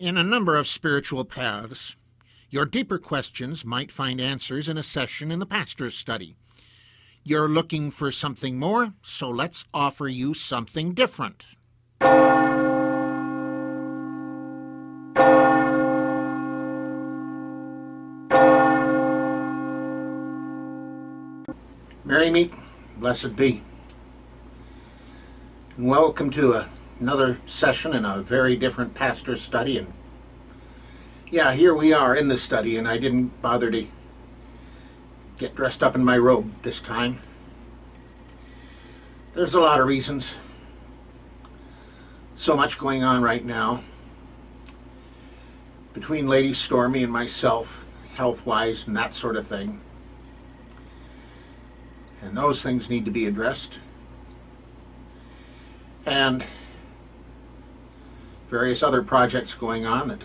In a number of spiritual paths, your deeper questions might find answers in a session in the pastor's study. You're looking for something more, so let's offer you something different. Merry meet, blessed be. And welcome to another session in a very different pastor's study. And yeah, here we are in the study, and I didn't bother to get dressed up in my robe this time. There's a lot of reasons. So much going on right now between Lady Stormy and myself, health-wise and that sort of thing. And those things need to be addressed. And various other projects going on that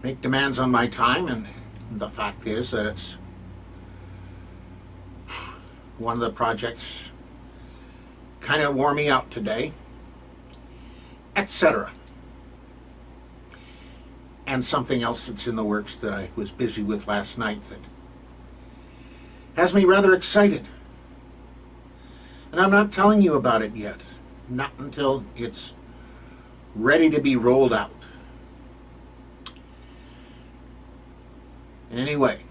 make demands on my time, and the fact is that it's one of the projects kind of wore me out today, etc. And something else that's in the works that I was busy with last night that has me rather excited. And I'm not telling you about it yet, not until it's ready to be rolled out. Anyway,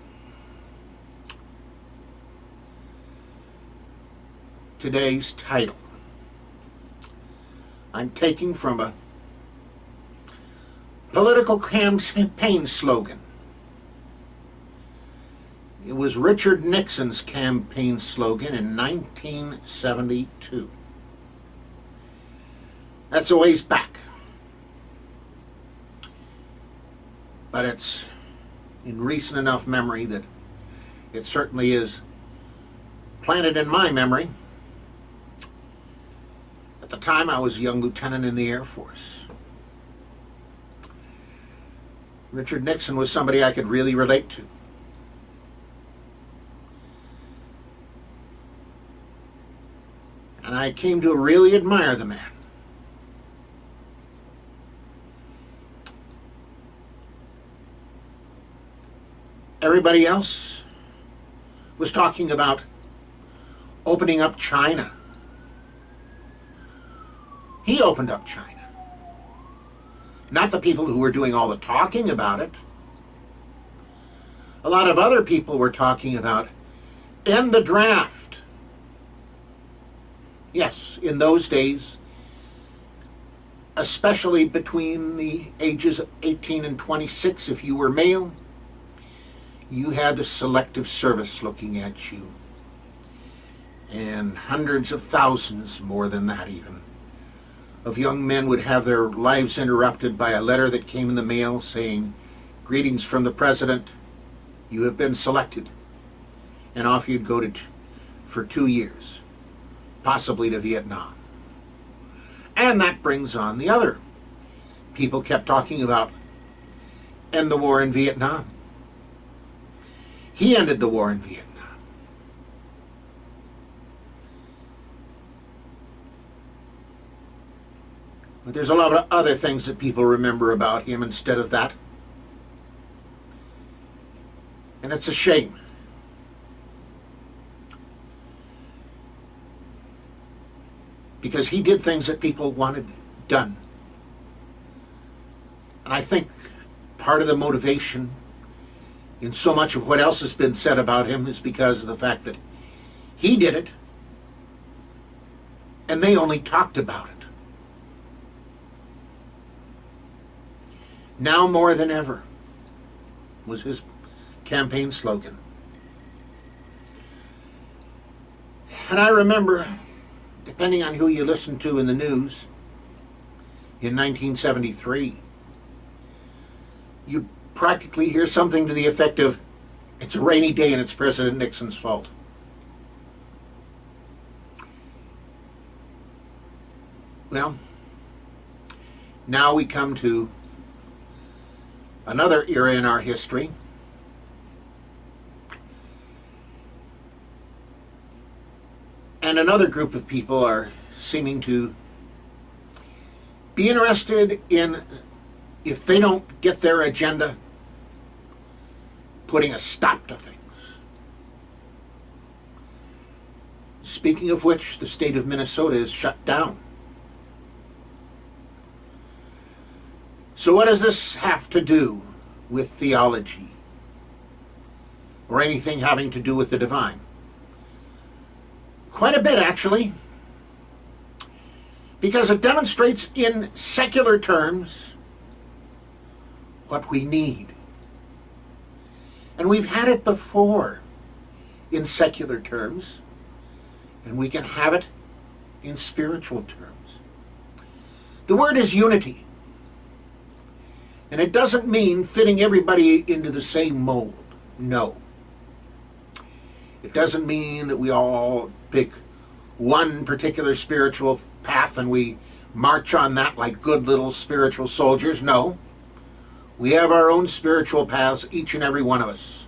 today's title I'm taking from a political campaign slogan. It was Richard Nixon's campaign slogan in 1972. That's a ways back. But it's in recent enough memory that it certainly is planted in my memory. At the time, I was a young lieutenant in the Air Force. Richard Nixon was somebody I could really relate to. And I came to really admire the man. Everybody else was talking about opening up China. He opened up China. Not the people who were doing all the talking about it. A lot of other people were talking about end the draft. Yes, in those days, especially between the ages of 18 and 26, if you were male, you had the selective service looking at you. And hundreds of thousands, more than that even, of young men would have their lives interrupted by a letter that came in the mail saying, "Greetings from the President, you have been selected." And off you'd go for 2 years, possibly to Vietnam. And that brings on the other. People kept talking about end the war in Vietnam. He ended the war in Vietnam. But there's a lot of other things that people remember about him instead of that. And it's a shame. Because he did things that people wanted done. And I think part of the motivation in so much of what else has been said about him is because of the fact that he did it and they only talked about it. Now more than ever was his campaign slogan. And I remember, depending on who you listen to in the news, in 1973, you'd practically hear something to the effect of, "It's a rainy day and it's President Nixon's fault." Well, now we come to another era in our history and another group of people are seeming to be interested in, if they don't get their agenda, putting a stop to things. Speaking of which, the state of Minnesota is shut down. So what does this have to do with theology or anything having to do with the divine? Quite a bit, actually, because it demonstrates in secular terms what we need. And we've had it before in secular terms, and we can have it in spiritual terms. The word is unity. And it doesn't mean fitting everybody into the same mold. No. It doesn't mean that we all pick one particular spiritual path and we march on that like good little spiritual soldiers. No. We have our own spiritual paths, each and every one of us.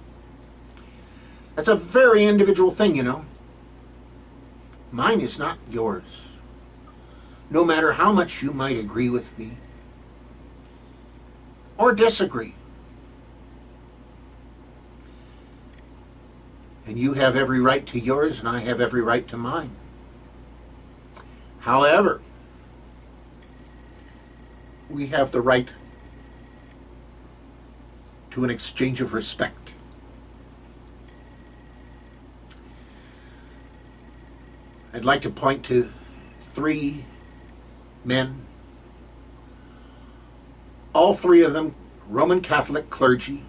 That's a very individual thing, you know. Mine is not yours. No matter how much you might agree with me or disagree. And you have every right to yours, and I have every right to mine. However, we have the right to an exchange of respect. I'd like to point to 3 men, all 3 of them Roman Catholic clergy,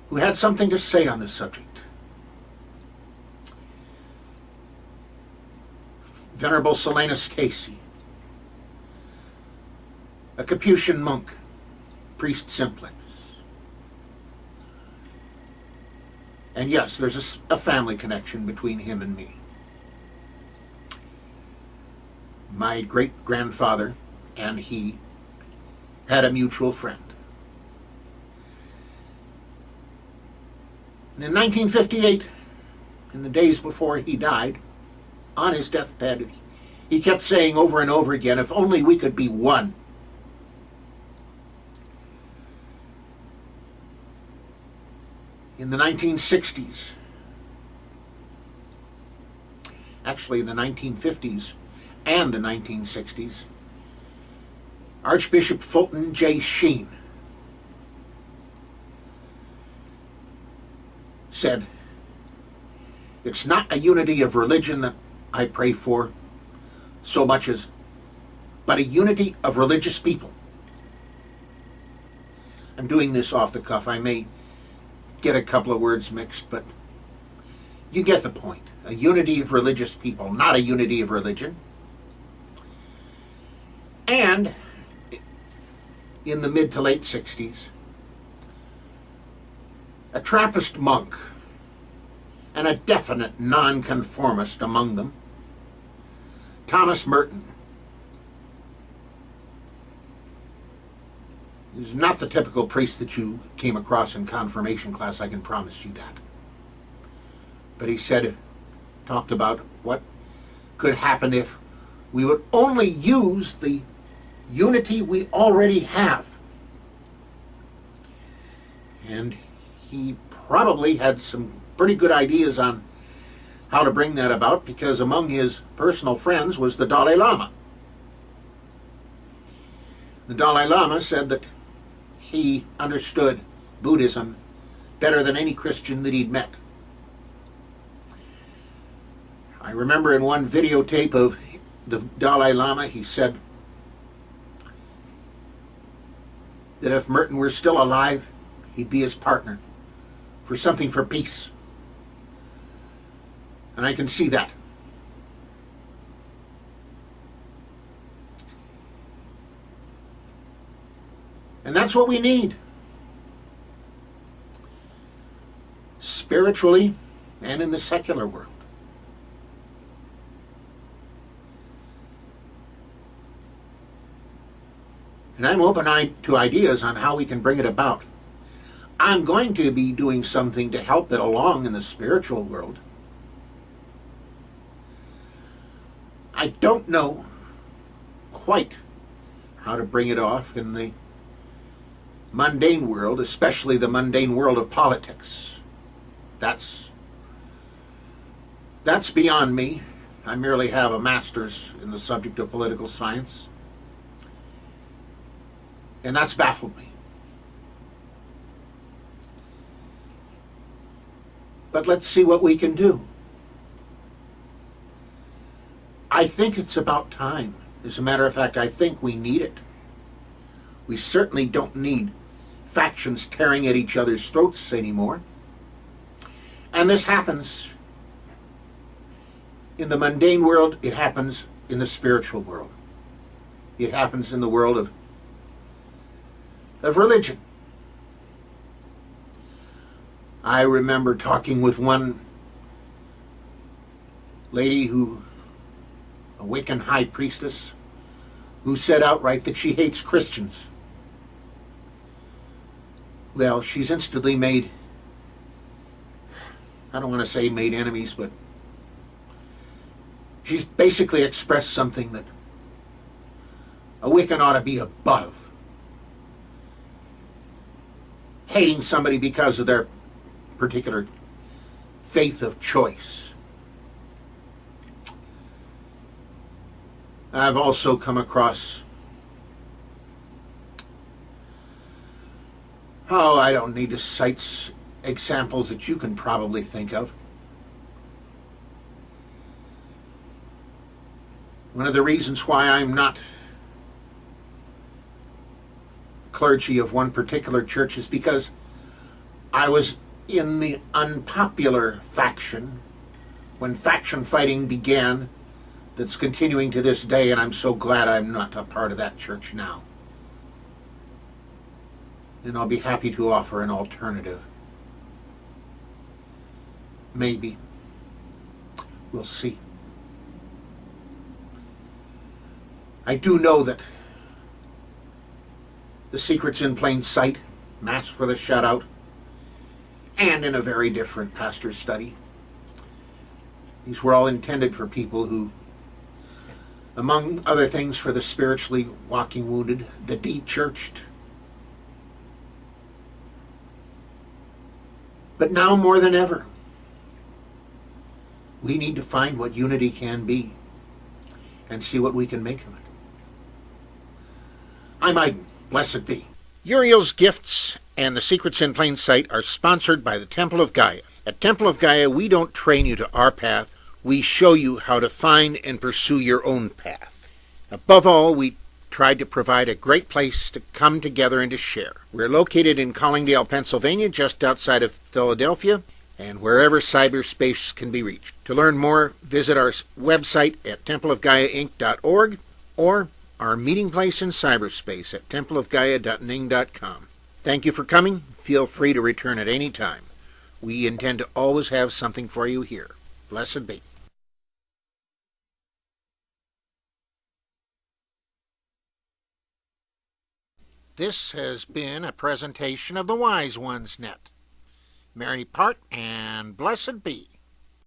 who had something to say on this subject. Venerable Solanus Casey, a Capuchin monk, priest simplex. And yes, there's a family connection between him and me. My great-grandfather and he had a mutual friend. And in 1958, in the days before he died, on his deathbed, he kept saying over and over again, if only we could be one. In the 1960s, actually the 1950s and the 1960s, Archbishop Fulton J. Sheen said, it's not a unity of religion that I pray for so much as, but a unity of religious people. I'm doing this off the cuff. I may get a couple of words mixed, but you get the point. A unity of religious people, not a unity of religion. And in the mid to late 60s, a Trappist monk and a definite nonconformist among them, Thomas Merton. He was not the typical priest that you came across in confirmation class, I can promise you that. But he talked about what could happen if we would only use the unity we already have. And he probably had some pretty good ideas on how to bring that about, because among his personal friends was the Dalai Lama. The Dalai Lama said that he understood Buddhism better than any Christian that he'd met. I remember in one videotape of the Dalai Lama, he said that if Merton were still alive, he'd be his partner for something for peace. And I can see that. And that's what we need. Spiritually and in the secular world. And I'm open to ideas on how we can bring it about. I'm going to be doing something to help it along in the spiritual world. I don't know quite how to bring it off in the mundane world, especially the mundane world of politics. That's beyond me. I merely have a master's in the subject of political science, and that's baffled me. But let's see what we can do. I think it's about time. As a matter of fact, I think we need it. We certainly don't need factions tearing at each other's throats anymore. And this happens in the mundane world. It happens in the spiritual world. It happens in the world of religion. I remember talking with one lady a Wiccan high priestess, who said outright that she hates Christians. Well, she's instantly made, I don't want to say made enemies, but she's basically expressed something that a Wiccan ought to be above. Hating somebody because of their particular faith of choice. I've also come across, I don't need to cite examples that you can probably think of. One of the reasons why I'm not clergy of one particular church is because I was in the unpopular faction when faction fighting began, that's continuing to this day, and I'm so glad I'm not a part of that church now. And I'll be happy to offer an alternative. Maybe. We'll see. I do know that the secret's in plain sight, Mass for the Shutout, and in a very different pastor's study. These were all intended for people who, among other things, for the spiritually walking wounded, the de-churched. But now more than ever, we need to find what unity can be and see what we can make of it. I'm Iden. Blessed be. Uriel's Gifts and the Secrets in Plain Sight are sponsored by the Temple of Gaia. At Temple of Gaia, we don't train you to our path. We show you how to find and pursue your own path. Above all, we tried to provide a great place to come together and to share. We're located in Collingdale, Pennsylvania, just outside of Philadelphia, and wherever cyberspace can be reached. To learn more, visit our website at templeofgaiainc.org or our meeting place in cyberspace at templeofgaia.ning.com. Thank you for coming. Feel free to return at any time. We intend to always have something for you here. Blessed be. This has been a presentation of the Wise Ones Net. Merry part and blessed be.